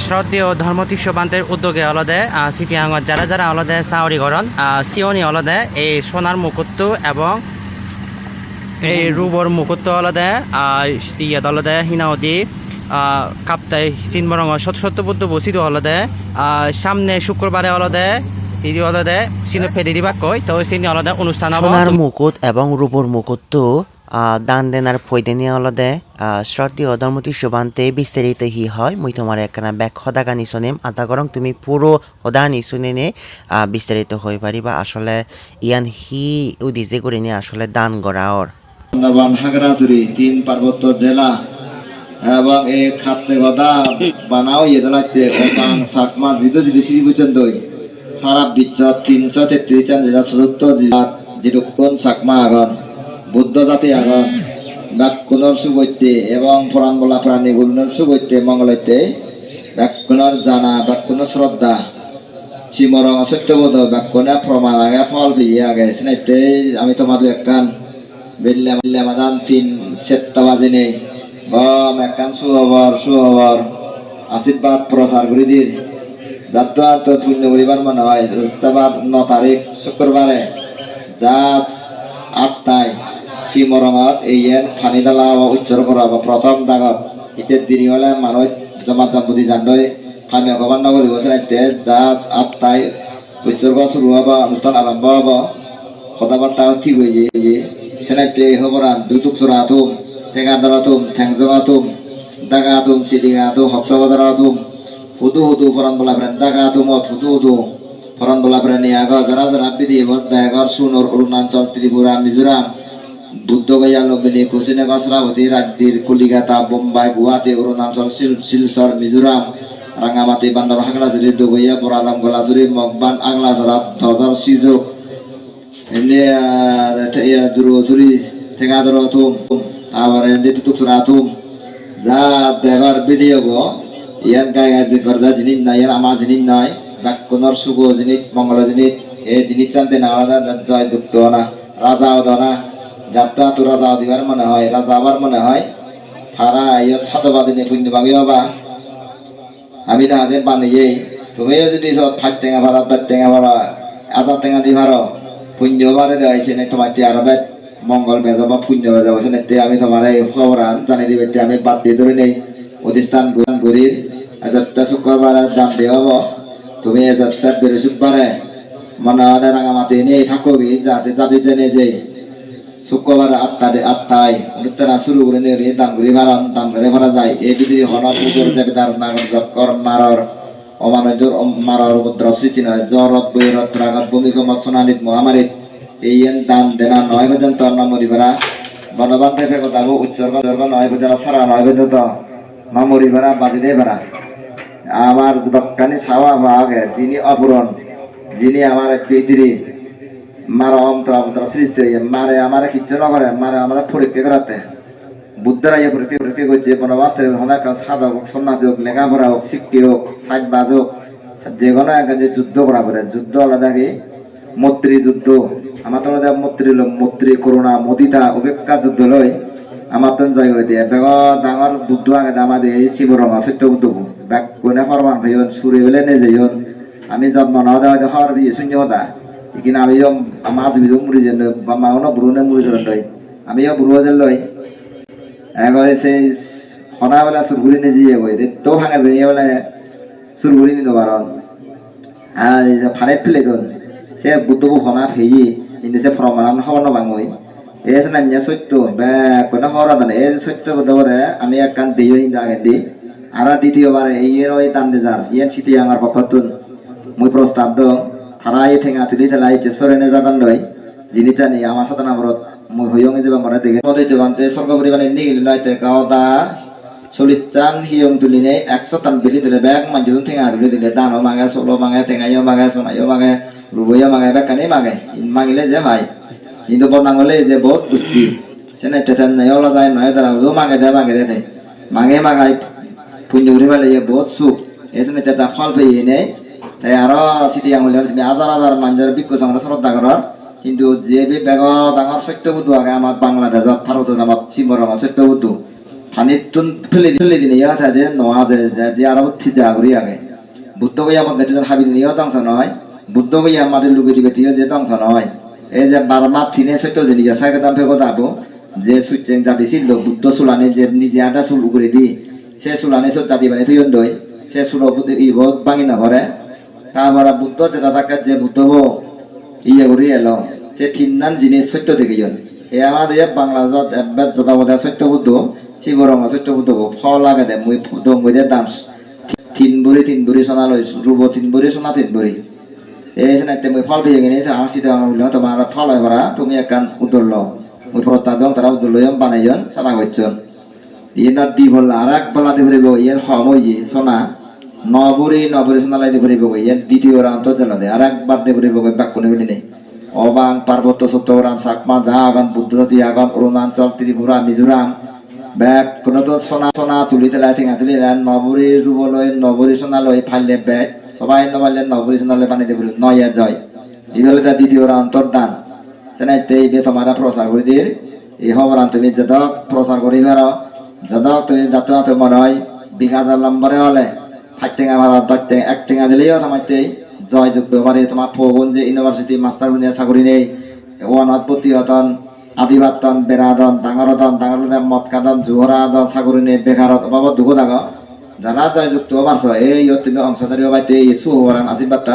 শ্রদ্ধেয় ধর্মতীর্ষবান্তের উদ্যোগে অলদে সিপিআঙত যারা যারা অলদে চাউরিকরণ সিওনি অলদে এই সোনার মুকুট এবং এই রূপর মুকুট অলদে ইয়াত অলদে হিনাওদি কাপ্তাই চিনবরং সত্যবুদ্ধ বসিত অলদে সামনে শুক্রবারে অলদে তিনি অলদে চিনে ফেরি দিবা কই তো চিনি অলদে অনুষ্ঠান সোনার মুকুট এবং রূপর মুকুট তো দান দেনার ফৈদেনি অলদে শ্রদ্ধেয় ধর্মতীর্ষবান্তে বিস্তারিত হি হয় মুই তোমার একখানা ব্যাগ সদাগা নিছনেম আশা করং তুমি পুরো সদা নিছুনে নে বিস্তারিত হয়ে পারিবা আসলে ইয়ান হি উদিজে করে নিয়ে আসলে দান গড়াওর সুন্দরবন হাগরাজুরি 3 পার্বত্য জেলা এবং এই খাতে গদা বানাও ইয়েদলাতে ওপাং সাকমা জিদো জিদো সিরি পর্যন্ত সারা বিশ্ব 333 জন জেলা চতুর্থ জেলা যেরকম সাকমা আগন বুদ্ধ জাতি আগন ব্যাকুণর সুবৈতে এবং পুরাণ বলা প্রাণী গুণর সুবৈতে মঙ্গলৈতে ব্যাকুণর জানা ব্যাকুণর শ্রদ্ধা চিমরং সত্যবোধ ব্যাকুণে প্রমাণ আগে ফল পেয়ে আগে সিনাইতে আমি তোমাদের একখান বেল্লামাদান 3 সেত্তা বাজে নেই গম একখান সুহবর আশীর্বাদ প্রচার করে দিন যাত্রা তো পুণ্য করিবার মনে হয় 9 তারিখ শুক্রবারে জাত 8টায় শ্রীমরঙত এই ফানি ডালা উচ্চারণ করা প্রথম দাগত ইতের দিনই হলে মানুষ জমা জম্পতি জানই ফানি অকমান নগরী বসে জাত 8টায় উচ্চারণ শুরু হব অনুষ্ঠান আরম্ভ হব কথাবার্তা ঠিক হয়ে যে সেনাইতে হবরান দুতুক চোরা আতুম টেঙা দরা আতুম ঠ্যাংজং আতুম দাগা আতুম সিডিঙা আতুম হকসাবাদার আতুম হুদু ফরান বলা ফ্রেন দাগা আতুম হুদু ফরান বলা ফ্রেন আগর যারা যারা বিধি বদ্দাগর সুনর অরুণাচল ত্রিপুরা মিজোরাম বুদ্ধগয়া লবিনী কুশিনগর শ্রাবতী রাজ্যের কলিকাতা বোম্বাই গুয়াহাটি অরুণাচল শিলচর মিজোরাম রাঙামাটি বান্দর হাগলাজুরি দগইয়া বরাদাম গলাজুরি মগবান আগলাজরা ধর সিজোক এমনি জুরি ঠেঙা ধরো তুম আবার এমনি তুকসুরা তুম যা দেখার বিধি হবো ইয়ান গায়ে গায়ে গর্দা জিনিস নাই ইয়ান আমার জিনিস নাই ব্যাকুণর শুভ জিনিস মঙ্গল জিনিস এই জিনিস জানতে না জয় যুক্ত না রাজাও দনা যাত্রা তো রাজাও দিবার মনে হয় রাজা আবার মনে হয় তারা ইয়ার সাতবাদিনী পুণ্য ভাগে হবা আমি না আজ বানিয়ে তুমিও যদি সব 5 টেঙা ভাড়া 10 টেঙা ভাড়া 1000 টেঙা দি ভাড়া পুণ্য বারে দেওয়াইছে না তোমার আর মঙ্গল বেজা বা পুণ্য বেজা বসে না আমি তোমার এই খবর জানিয়ে দিবে আমি বাদ দিয়ে ধরে নেই অধিষ্ঠান গরির যাত্রা শুক্রবার দান দিয়ে হব তুমি যাত্রা বৃহস্পতিবারে মনে হয় রাঙামাটি নেই ঠাকুরি যাতে যাতে জেনে যে শুক্রবার 8টায় অনুষ্ঠান শুরু করে নিয়ে দান করি দান করে ভরা যায় এই যদি হনর পুজোর দেবদার নাগর জক্কর মারর অমানজর মারর উপদ্রব সৃষ্টি নয় জ্বরত বৈরত রাগত ভূমিকম্প সোনালিত মহামারীত এই দান দেনা 9 পর্যন্ত নামরি ভরা বনবান থেকে যাবো উচ্চর্গ 9 পর্যন্ত সারা 9 পর্যন্ত মামরি ভরা বাদি দে ভরা আমার দক্কানি ছাওয়া আগে যিনি অপূরণ যিনি আমার পৃথিবী মারা অন্তর সৃষ্টি মারে আমার কিচ্ছু না করে মারে আমাদের পরীক্ষা করাতে বুদ্ধরা ইয়ে পরীক্ষা করছে বনবাতে অনেক সাধক হোক সন্ন্যাসী হোক লেখাপড়া হোক শিক্ষী হোক সাজবাজ হোক যে কোনো একটা যে যুদ্ধ করা করে যুদ্ধ আলাদা কি মৈত্রী যুদ্ধ আমার তো মৈত্রী করুণা মদিতা অপেক্ষা যুদ্ধ লই আমার তো জয় করে দিয়ে বেগ ডাঙর বুদ্ধ আগে আমাদের এই শিবরঙা সত্য বুদ্ধ ব্যাগ কোনে ফরমান ভাইন সুরে হলে নে যাইন আমি জন্ম না দেওয়া হওয়ার বিয়ে শূন্যতা কিন্তু আমিও আমার মুড়ি যেন বা মাও বুড়ো মুড়ি যেন লই আমিও বুড়ো যেন লই একবারে সেই সদাবেলা চুরগুড়ি নিয়ে যাই বই তো ভাঙে বেরিয়ে বলে চুরগুড়ি নিতে পারন আর ফালে ফেলে গেল সে বুদ্ধবু হনা ফেয়ে কিন্তু সে ফরমান হওয়ার বাঙই এই না সত্য কোনো হওয়ার দানে এই সত্য বুদ্ধবরে আমি এক কান দিয়ে আগে দিই আর দ্বিতীয়বারে এই ওই দান দিয়ে যার ইয়ে সিটি আমার পক্ষতুন মুই প্রস্তাব দো তারা এই ঠেঙা তুলি ঠেলা এই সরেনে যাদান লই যিনি জানি আমার সাথে নামরত মুই হইয়ং যাবা মনে দেখে মধ্যে জবানতে স্বর্গ পরিবারে নীল লাইতে গাওদা চলিচান হিয়ং তুলিনে 100 টান বেলি দিলে ব্যাগ মাঞ্জুন ঠেঙা তুলি দিলে দানো মাগে সলো মাগে ঠেঙাইও মাগে সোনাইও মাগে রুবইও মাগে বেকানি মাগে মাগিলে যে ভাই কিন্তু বনাঙ্গলে যে বহুত বুদ্ধি সেনে টেটেন নয়লা যায় নয় তারা ও মাগে দে মাগে মাগাই পুণ্য করিবালে বহুত সুখ এজন্য তেটা ফল পেয়ে নেই তাই আরো সিটি আঙুলে তুমি হাজার মানুষের বিক্ষোভ আমরা শ্রদ্ধা করার কিন্তু যে বেগ ডাঙর সত্যবুদ্ধ আগে আমার বাংলাদেশত ভারত আমার শিবরঙা সত্যবুদ্ধ পানিতুন ফেলে দিনে ইয়া থাকে নোয়া যে আরো থিতে আগরি আগে বুদ্ধ গিয়া আমাদের হাবি দিনে অংশ নয় বুদ্ধ গিয়া আমাদের লুকে দিবে যে অংশ নয় এই যে বারমা থিনে সত্য যে নিজে সাইকে দাম ফেকো দাবো যে সুইচেং জাতি ছিল বুদ্ধ সুলানি যে নিজে আটা চুল করে দি সে সুলানি সব জাতি বানি তুই দই সে সুল ইব ভাঙি না করে তারপরে বুদ্ধ যেটা থাকে যে বুদ্ধ ইয়ে করে এলো সে তিন জিনিস সত্য দেখে এ আমাদের বাংলাদেশত এবার যথাবধা সত্য বুদ্ধ শিবরঙ্গ সত্য বুদ্ধ ফল লাগে দে মুই দঙ্গদের দাম তিন বুড়ি সোনা লই রুব 3 বুড়ি সোনা 3 বুড়ি এই নাইতে মুই ফল পেয়ে গেছে আসি দেওয়া হইল তোমার ফল হয় ভরা তুমি একান উদর লো মুই প্রস্তাব দং তারা উদর লইম বানাইজন সারা হইছন ইয়ে দি বললা আর এক বলা দি ভরিব ইয়ের হম হই সোনা 9 বুড়ি সোনা লাই দি ভরিব ইয়ের দ্বিতীয় রান্ত জ্বালা দে আর একবার দি ভরিব ব্যাক কোনে বলি নেই অবাং পার্বত্য চট্টগ্রাম চাকমা যা আগান বুদ্ধজাতি আগান অরুণাচল ত্রিপুরা মিজোরাম ব্যাগ কোনো তো সোনা তুলি তেলাই ঠেঙা তুলি নবরী রুব লই নবরী সোনা লই ফাইলে ব্যাগ সবাই নবাইলে নবরী সোনা লই পানি দেব নয়া জয় ইহলে তা দ্বিতীয় অন্তর্দান সেনাইতে এই তোমারা প্রচার করে দিয়ে এই খবর তুমি যত প্রচার করি পারো যত তুমি যত তোমার হয় 20,000 নম্বরে হলে 8 টেঙা মারা 10 টেঙা 1 টেঙা দিলেও তোমাকে জয় যুক্ত পারে তোমার ফোন যে ইউনিভার্সিটি মাস্টার গুনিয়া চাকরি নেই ওয়ানত প্রতিহতন আদিবাতন বেড়াদন ডাঙরদন মৎকাদন জোহরাদন চাকরি নেই বেকারত বাবদ দুঃখ দাগ যারা জয় যুক্ত পারছ এই তুমি অংশধারী হবাইতে এই সুহরান আশীর্বাদ